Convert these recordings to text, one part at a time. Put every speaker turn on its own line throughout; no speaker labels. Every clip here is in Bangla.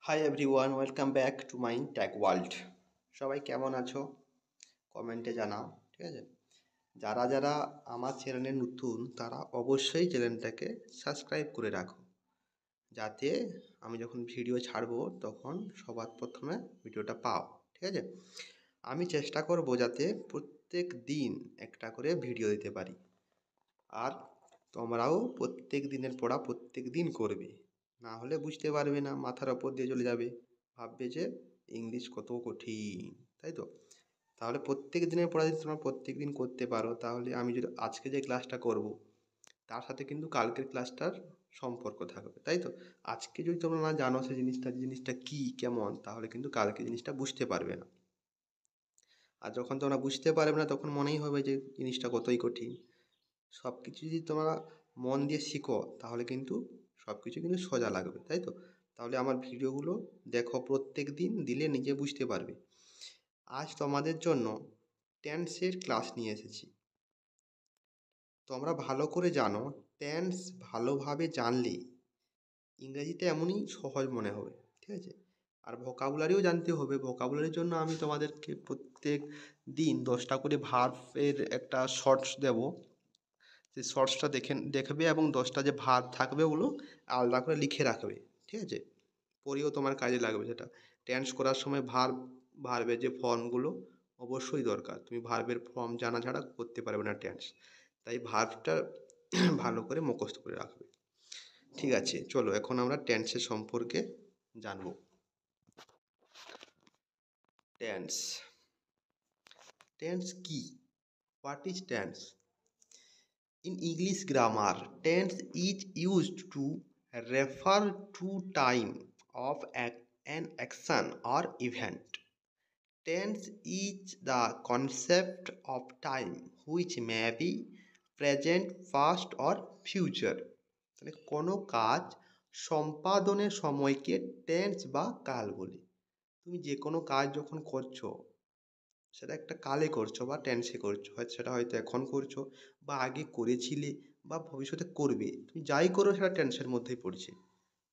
Hi everyone, welcome back to my tag world. সবাই কেমন আছো কমেন্টে জানাও, ঠিক আছে? যারা যারা আমার চ্যানেলে নতুন তারা অবশ্যই চ্যানেলটাকে সাবস্ক্রাইব করে রাখো, যাতে আমি যখন ভিডিও ছাড়বো তখন সবার প্রথমে ভিডিওটা পাও, ঠিক আছে? আমি চেষ্টা করবো যাতে প্রত্যেক দিন একটা করে ভিডিও দিতে পারি, আর তোমরাও প্রত্যেক দিনের পড়া প্রত্যেক দিন করবে, না হলে বুঝতে পারবে না, মাথার ওপর দিয়ে চলে যাবে, ভাববে যে ইংলিশ কত কঠিন, তাই তো? তাহলে প্রত্যেক দিনের পড়া যদি তোমরা প্রত্যেক দিন করতে পারো, তাহলে আমি যদি আজকে যে ক্লাসটা করব তার সাথে কিন্তু কালকের ক্লাসটার সম্পর্ক থাকবে, তাই তো? আজকে যদি তোমরা না জানো সেই জিনিসটা কী কেমন, তাহলে কিন্তু কালকে জিনিসটা বুঝতে পারবে না। আর যখন তোমরা বুঝতে পারবে না তখন মনেই হবে যে জিনিসটা কতই কঠিন। সব কিছু যদি তোমরা মন দিয়ে শিখো তাহলে কিন্তু সব কিছু কিন্তু সোজা লাগবে, তাই তো? তাহলে আমার ভিডিওগুলো দেখো প্রত্যেক দিন, দিলে নিজে বুঝতে পারবে। আজ তোমাদের জন্য টেন্সের ক্লাস নিয়ে এসেছি। তোমরা ভালো করে জানো, টেন্স ভালোভাবে জানলে ইংরেজিতে এমনই সহজ মনে হবে, ঠিক আছে? আর ভোকাবুলারিও জানতে হবে। ভোকাবুলারির জন্য আমি তোমাদেরকে প্রত্যেক দিন 10টা করে ভার্বের একটা শর্টস দেবো। সেই শর্টসটা দেখবে এবং 10টা যে ভার্ব থাকবে ওগুলো আলাদা করে লিখে রাখবে, ঠিক আছে? পরেও তোমার কাজে লাগবে সেটা। টেন্স করার সময় ভার্বের যে ফর্মগুলো অবশ্যই দরকার। তুমি ভার্বের ফর্ম জানা ছাড়া করতে পারবে না টেন্স। তাই ভার্বটা ভালো করে মুখস্থ করে রাখবে। ঠিক আছে, চলো এখন আমরা টেন্সের সম্পর্কে জানবো। টেন্স টেন্স কি? What is tense? In English grammar, tense is used to refer to time of an action or event. Tense is the concept of time which may be present, past or future. তাহলে কোনো কাজ সম্পাদনের সময়কে টেন্স বা কাল বলি। তুমি যে কোনো কাজ যখন করছো সেটা একটা কালে করছো বা টেন্সে করছো, সেটা হয়তো এখন করছো বা আগে করেছিলে বা ভবিষ্যতে করবে। তুমি যাই করো সেটা টেন্সের মধ্যেই পড়ছে,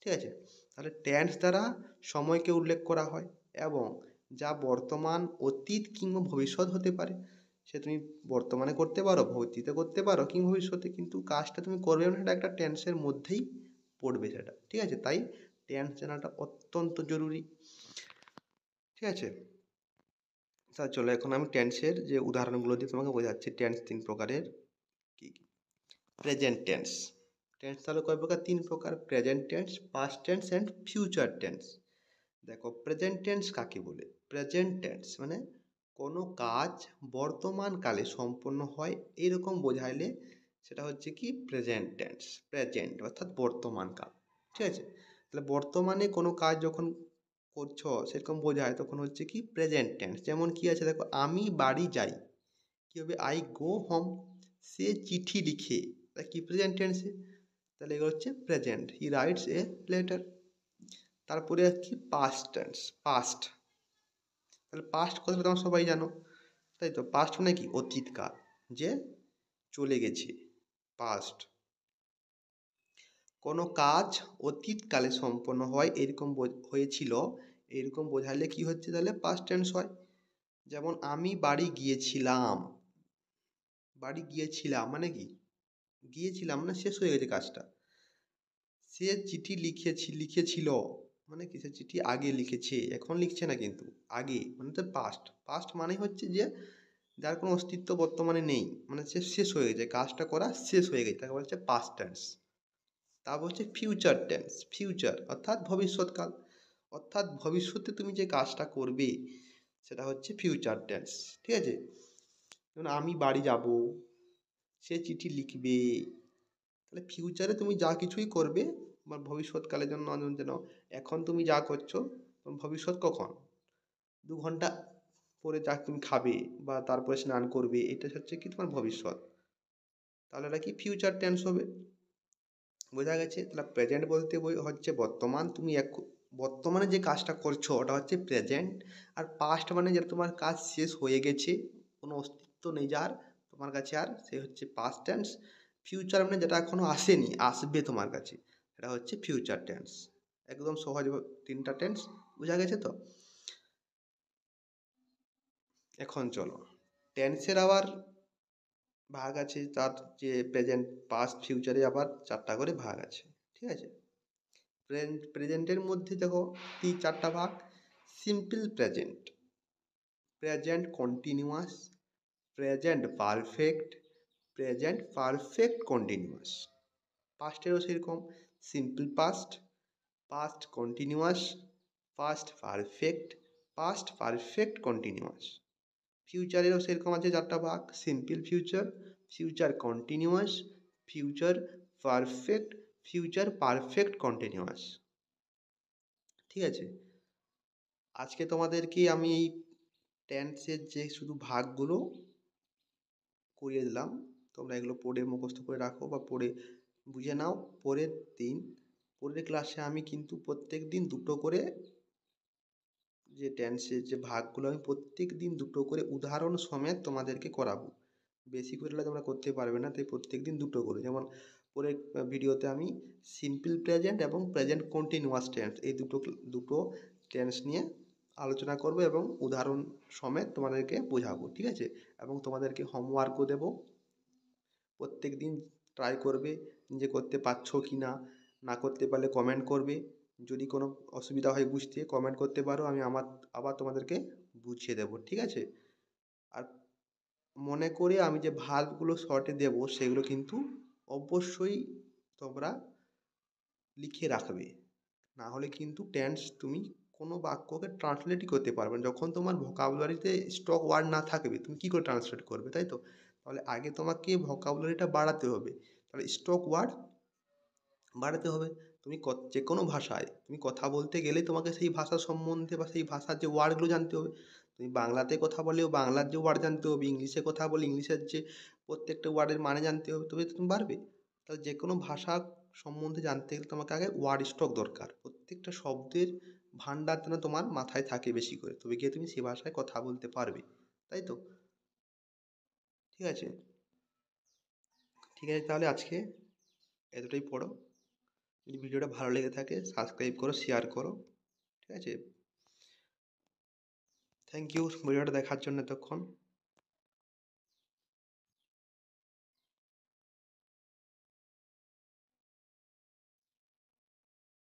ঠিক আছে? তাহলে টেন্স দ্বারা সময়কে উল্লেখ করা হয় এবং যা বর্তমান, অতীত কিংবা ভবিষ্যৎ হতে পারে। সে তুমি বর্তমানে করতে পারো, অতীতে করতে পারো কিংবা ভবিষ্যতে, কিন্তু কাজটা তুমি করবে না সেটা একটা টেন্সের মধ্যেই পড়বে সেটা, ঠিক আছে? তাই টেন্স জানাটা অত্যন্ত জরুরি, ঠিক আছে? তা চলো এখন আমি টেন্সের যে উদাহরণগুলো দিয়ে তোমাকে বোঝাচ্ছি। টেন্স 3 প্রকারের। কী কী? Present tense. টেন্স তাহলে কয় প্রকার? 3 প্রকার: present tense, past tense and future tense. দেখো প্রেজেন্ট টেন্স কাকে বলে? প্রেজেন্ট টেন্স মানে কোনো কাজ বর্তমানকালে সম্পন্ন হয় এরকম বোঝাইলে সেটা হচ্ছে কি প্রেজেন্ট টেন্স। প্রেজেন্ট অর্থাৎ বর্তমানকাল, ঠিক আছে? তাহলে বর্তমানে কোনো কাজ যখন করছো সেরকম বোঝায় তখন হচ্ছে কি প্রেজেন্ট টেন্স। যেমন কি আছে দেখো, আমি বাড়ি যাই, কী হবে? I go home. সে চিঠি লিখে, তা কি প্রেজেন্ট টেন্সে? তাহলে এগুলো হচ্ছে present. He writes a letter. তারপরে কি পাস্ট টেন্স। পাস্ট, তাহলে পাস্ট কথাটা তোমরা সবাই জানো, তাই তো? পাস্ট মানে কি? অতীতকাল, যে চলে গেছে, পাস্ট। কোনো কাজ অতীতকালে সম্পন্ন হয় এরকম হয়েছিল এরকম বোঝালে কি হচ্ছে? তাহলে পাস্ট টেন্স হয়। যেমন আমি বাড়ি গিয়েছিলাম। বাড়ি গিয়েছিলাম মানে কি? গিয়েছিলাম মানে শেষ হয়ে গেছে কাজটা। সে চিঠি লিখেছিল মানে কি? সে চিঠি আগে লিখেছে, এখন লিখছে না কিন্তু, আগে, মানে তো পাস্ট। পাস্ট মানে হচ্ছে যে যার কোনো অস্তিত্ব বর্তমানে নেই, মানে সে শেষ হয়ে গেছে, কাজটা করা শেষ হয়ে গেছে, তাকে বলা হচ্ছে পাস্ট টেন্স। তারপর হচ্ছে ফিউচার টেন্স। ফিউচার অর্থাৎ ভবিষ্যৎকাল, অর্থাৎ ভবিষ্যতে তুমি যে কাজটা করবে সেটা হচ্ছে ফিউচার টেন্স, ঠিক আছে? যেমন আমি বাড়ি যাব, সে চিঠি লিখবে। তাহলে ফিউচারে তুমি যা কিছুই করবে বা ভবিষ্যৎকালের জন্য যেন এখন তুমি যা করছো, ভবিষ্যৎ কখন? 2 ঘন্টা পরে যা তুমি খাবে বা তারপরে স্নান করবে, এটা হচ্ছে কি তোমার ভবিষ্যৎ। তাহলে এটা কি ফিউচার টেন্স হবে। বোঝা গেছে? তাহলে প্রেজেন্ট বলতে হচ্ছে বর্তমান, তুমি বর্তমানে যে কাজটা করছো ওটা হচ্ছে প্রেজেন্ট। আর পাস্ট মানে যেটা তোমার কাজ শেষ হয়ে গেছে, কোনো অস্তিত্ব নেই যার তোমার কাছে আর, সে হচ্ছে পাস্ট টেন্স। ফিউচার মানে যেটা এখনো আসেনি, আসবে তোমার কাছে, সেটা হচ্ছে ফিউচার টেন্স। একদম সহজ তিনটা টেন্স বোঝা গেছে তো। এখন চলো টেন্সের আবার ভাগ আছে, তার যে প্রেজেন্ট পাস্ট ফিউচারে আবার চারটা করে ভাগ আছে, ঠিক আছে। প্রেজেন্টের মধ্যে দেখো চারটা ভাগ: simple present, present continuous, present perfect, present perfect continuous. পাস্টেরও সেরকম: simple past, past continuous, past perfect, past perfect continuous. ফিউচারেরও সেরকম আছে চারটা ভাগ: simple future, future continuous, future perfect, future perfect continuous. ঠিক আছে, আজকে তোমাদেরকে আমি এই টেন্সের যে শুধু ভাগগুলো করিয়ে দিলাম, তোমরা এগুলো পড়ে মুখস্থ করে রাখো বা পড়ে বুঝে নাও। পরের ক্লাসে আমি কিন্তু প্রত্যেক দিন দুটো করে যে টেন্সের যে ভাগগুলো আমি প্রত্যেক দিন দুটো করে উদাহরণ সমেত তোমাদেরকে করাবো। বেশি করলে তোমরা করতে পারবে না, তাই প্রত্যেক দিন দুটো করে। যেমন পরের ভিডিওতে আমি সিম্পল প্রেজেন্ট এবং প্রেজেন্ট কন্টিনিউয়াস টেন্স এই দুটো টেন্স নিয়ে আলোচনা করব এবং উদাহরণ সমেত তোমাদেরকে বোঝাবো, ঠিক আছে। এবং তোমাদেরকে হোমওয়ার্কও দেবো। প্রত্যেক দিন ট্রাই করবে যে করতে পারছো কি না, না করতে পারলে কমেন্ট করবে। যদি কোনো অসুবিধা হয় বুঝতে, কমেন্ট করতে পারো, আমি আবার তোমাদেরকে বুঝিয়ে দেবো, ঠিক আছে। আর মনে করে আমি যে ভার্বগুলো শর্টে দেবো সেগুলো কিন্তু অবশ্যই তোমরা লিখে রাখবে, না হলে কিন্তু টেন্স তুমি কোনো বাক্যকে ট্রান্সলেটই করতে পারবে না। যখন তোমার ভোকাবুলারিতে স্টক ওয়ার্ড না থাকবে তুমি কী করে ট্রান্সলেট করবে, তাই তো। তাহলে আগে তোমাকে ভোকাবুলারিটা বাড়াতে হবে, তাহলে স্টক ওয়ার্ড বাড়াতে হবে। তুমি যে কোনো ভাষায় তুমি কথা বলতে গেলে তোমাকে সেই ভাষা সম্বন্ধে বা সেই ভাষার যে ওয়ার্ডগুলো জানতে হবে। তুমি বাংলাতে কথা বলেও বাংলার যে ওয়ার্ড জানতে হবে, ইংলিশে কথা বলে ইংলিশের যে প্রত্যেকটা ওয়ার্ডের মানে জানতে হবে, তবে তুমি পারবে। তাহলে যে কোনো ভাষা সম্বন্ধে জানতে গেলে তোমাকে আগে ওয়ার্ড স্টক দরকার। প্রত্যেকটা শব্দের ভাণ্ডার যেন তোমার মাথায় থাকে বেশি করে, তবে গিয়ে তুমি সে ভাষায় কথা বলতে পারবে, তাই তো। ঠিক আছে, ঠিক আছে, তাহলে আজকে এতটাই পড়ো। যদি ভিডিওটা ভালো লেগে থাকে সাবস্ক্রাইব করো, শেয়ার করো, ঠিক আছে। থ্যাংক ইউ ভিডিওটা দেখার জন্য এতক্ষণ।